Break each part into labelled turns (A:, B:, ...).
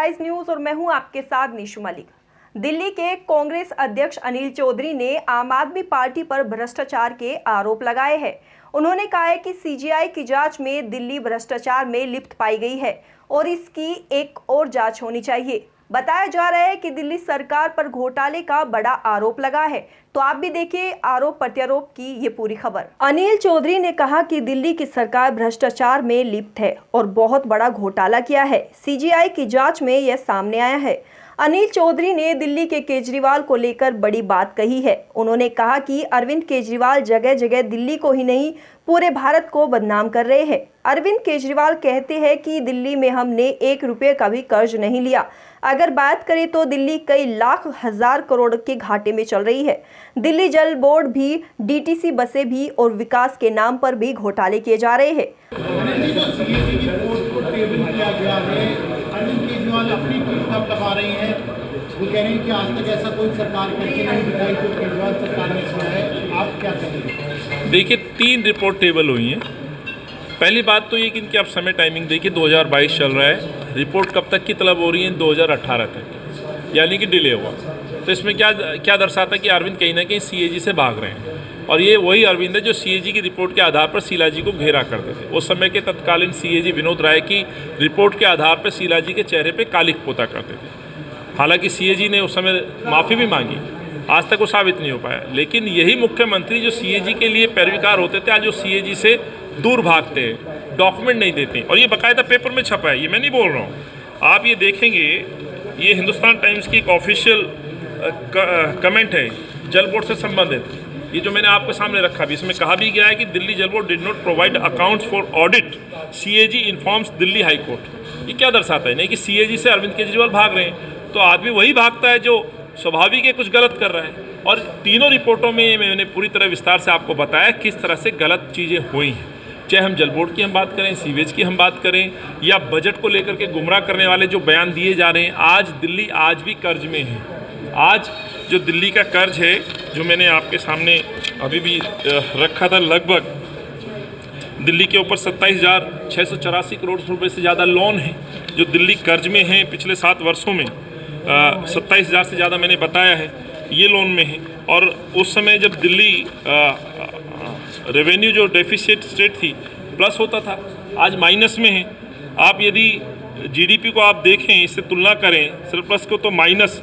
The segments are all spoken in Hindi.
A: सनराइज न्यूज और मैं हूं आपके साथ निशु मलिक। दिल्ली के कांग्रेस अध्यक्ष अनिल चौधरी ने आम आदमी पार्टी पर भ्रष्टाचार के आरोप लगाए हैं। उन्होंने कहा है कि सीजीआई की जांच में दिल्ली भ्रष्टाचार में लिप्त पाई गई है और इसकी एक और जांच होनी चाहिए। बताया जा रहा है कि दिल्ली सरकार पर घोटाले का बड़ा आरोप लगा है। तो आप भी देखिए आरोप प्रत्यारोप की ये पूरी खबर। अनिल चौधरी ने कहा कि दिल्ली की सरकार भ्रष्टाचार में लिप्त है और बहुत बड़ा घोटाला किया है। सीजीआई की जांच में यह सामने आया है। अनिल चौधरी ने दिल्ली के केजरीवाल को लेकर बड़ी बात कही है। उन्होंने कहा कि अरविंद केजरीवाल जगह जगह दिल्ली को ही नहीं पूरे भारत को बदनाम कर रहे हैं। अरविंद केजरीवाल कहते हैं कि दिल्ली में हमने 1 रुपये का भी कर्ज नहीं लिया। अगर बात करें तो दिल्ली कई लाख हजार करोड़ के घाटे में चल रही है। दिल्ली जल बोर्ड भी, डीटीसी बसें भी और विकास के नाम पर भी घोटाले किए जा रहे हैं।
B: अपनी टीम लगा रही हैं, वो कह रही हैं कि आज तक ऐसा कोई सरकार करके नहीं दिखाई जो केजरीवाल सरकार ने किया है। आप क्या कहेंगे?
C: देखिए 3 रिपोर्ट टेबल हुई हैं। पहली बात तो ये कि इनकी आप समय टाइमिंग देखिए, 2022 चल रहा है, रिपोर्ट कब तक की तलब हो रही है? 2018 तक, यानी कि डिले हुआ। तो इसमें क्या दर्शाता है कि अरविंद कहीं ना कहीं सीएजी से भाग रहे हैं। और ये वही अरविंद है जो सीएजी की रिपोर्ट के आधार पर शीलाजी को घेरा करते थे। उस समय के तत्कालीन सीएजी विनोद राय की रिपोर्ट के आधार पर शीलाजी के चेहरे पे कालिक पोता करते थे। हालांकि सीएजी ने उस समय माफ़ी भी मांगी, आज तक वो साबित नहीं हो पाया। लेकिन यही मुख्यमंत्री जो सीएजी के लिए पैरविकार होते थे, आज जो सीएजी से दूर भागते हैं, डॉक्यूमेंट नहीं देते। और ये बाकायदा पेपर में छपा है, ये मैं नहीं बोल रहा हूँ। आप ये देखेंगे, ये हिंदुस्तान टाइम्स की एक ऑफिशियल कमेंट है जल बोर्ड से संबंधित, ये जो मैंने आपके सामने रखा भी। इसमें कहा भी गया है कि दिल्ली जल board did not provide accounts for audit, CAG informs Delhi high court. ये क्या दर्शाता है? नहीं कि सीएजी से अरविंद केजरीवाल भाग रहे हैं, तो आदमी वही भागता है जो स्वाभाविक है कुछ गलत कर रहा है। और तीनों रिपोर्टों में मैंने पूरी तरह विस्तार से आपको बताया किस तरह से गलत चीज़ें हुई हैं। चाहे हम जल बोर्ड की हम बात करें, सीवेज की हम बात करें, या बजट को लेकर के गुमराह करने वाले जो बयान दिए जा रहे हैं। आज दिल्ली आज भी कर्ज में है। आज जो दिल्ली का कर्ज है, जो मैंने आपके सामने अभी भी रखा था, लगभग दिल्ली के ऊपर 27,684 करोड़ रुपए से ज़्यादा लोन है जो दिल्ली कर्ज में है। पिछले 7 वर्षों में 27,000 से ज़्यादा मैंने बताया है ये लोन में है। और उस समय जब दिल्ली रेवेन्यू जो डेफिसिट स्टेट थी प्लस होता था, आज माइनस में है। आप यदि जीडीपी को आप देखें, इससे तुलना करें सरप्लस को, तो माइनस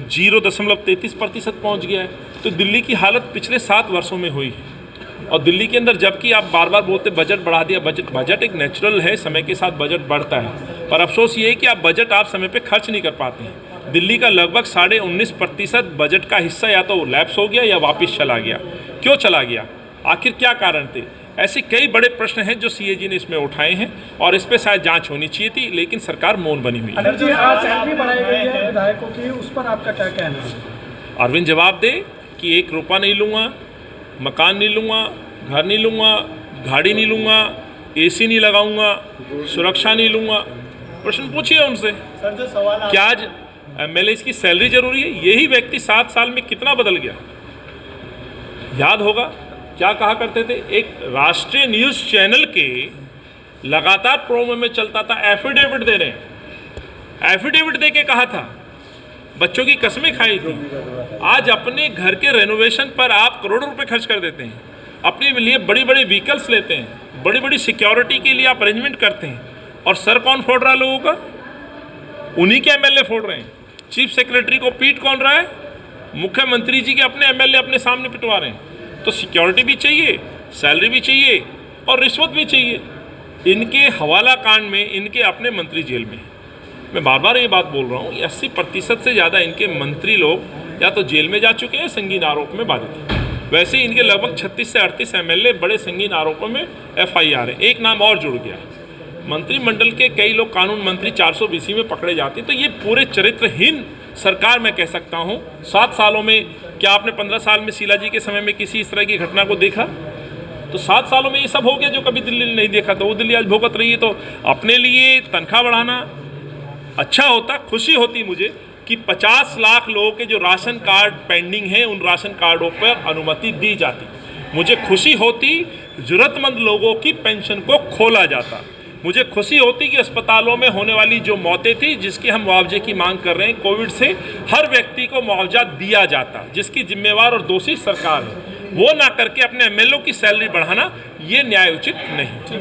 C: 0.33% पहुँच गया है। तो दिल्ली की हालत पिछले 7 वर्षों में हुई है। और दिल्ली के अंदर जबकि आप बार बार बोलते बजट बढ़ा दिया, बजट एक नेचुरल है, समय के साथ बजट बढ़ता है। पर अफसोस ये है कि आप बजट आप समय पे खर्च नहीं कर पाते हैं। दिल्ली का लगभग 19.5% बजट का हिस्सा या तो लैप्स हो गया या वापस चला गया। क्यों चला गया? आखिर क्या कारण थे? ऐसे कई बड़े प्रश्न हैं जो सीएजी ने इसमें उठाए हैं और इस पर शायद जांच होनी चाहिए थी, लेकिन सरकार मौन बनी हुई है।
D: सैलरी बढ़ाई गई है विधायकों की, उस पर आपका क्या कहना है?
C: अरविंद जवाब दे कि 1 रुपया नहीं लूँगा, मकान नहीं लूँगा, घर नहीं लूँगा, गाड़ी नहीं लूँगा, एसी नहीं लगाऊँगा, सुरक्षा नहीं लूँगा। प्रश्न पूछिए उनसे।
D: सर जो सवाल
C: क्या आज एमएलए की सैलरी जरूरी है? यही व्यक्ति 7 साल में कितना बदल गया, याद होगा क्या कहा करते थे? एक राष्ट्रीय न्यूज़ चैनल के लगातार प्रोमो में चलता था, एफिडेविट दे रहे हैं। एफिडेविट दे के कहा था, बच्चों की कसमें खाई थी। आज अपने घर के रेनोवेशन पर आप करोड़ों रुपए खर्च कर देते हैं, अपने लिए बड़ी बड़ी व्हीकल्स लेते हैं, बड़ी बड़ी सिक्योरिटी के लिए आप अरेंजमेंट करते हैं। और सर कौन फोड़ रहा है लोगों का? उन्हीं के एमएलए फोड़ रहे हैं। चीफ सेक्रेटरी को पीट कौन रहा है? मुख्यमंत्री जी के अपने एमएलए अपने सामने पिटवा रहे हैं। तो सिक्योरिटी भी चाहिए, सैलरी भी चाहिए और रिश्वत भी चाहिए। इनके हवाला कांड में इनके अपने मंत्री जेल में। मैं बार बार ये बात बोल रहा हूँ, 80% से ज़्यादा इनके मंत्री लोग या तो जेल में जा चुके हैं, संगीन आरोप में बाधित हैं। वैसे इनके लगभग 36 से 38 एमएलए बड़े संगीन आरोपों में एफआईआर है। एक नाम और जुड़ गया, मंत्रिमंडल के कई लोग कानून मंत्री 420 में पकड़े जाते हैं। तो ये पूरे चरित्रहीन सरकार मैं कह सकता हूँ। 7 सालों में, क्या आपने 15 साल में शीलाजी के समय में किसी इस तरह की घटना को देखा? तो 7 सालों में ये सब हो गया जो कभी दिल्ली ने नहीं देखा। तो वो दिल्ली आज भुगत रही है। तो अपने लिए तनख्वाह बढ़ाना अच्छा होता, खुशी होती मुझे कि 50 लाख लोगों के जो राशन कार्ड पेंडिंग हैं, उन राशन कार्डों पर अनुमति दी जाती। मुझे खुशी होती जरूरतमंद लोगों की पेंशन को खोला जाता। मुझे खुशी होती कि अस्पतालों में होने वाली जो मौतें थी, जिसकी हम मुआवजे की मांग कर रहे हैं, कोविड से हर व्यक्ति को मुआवजा दिया जाता, जिसकी जिम्मेवार और दोषी सरकार है, वो ना करके अपने एमएलए की सैलरी बढ़ाना ये न्याय उचित नहीं।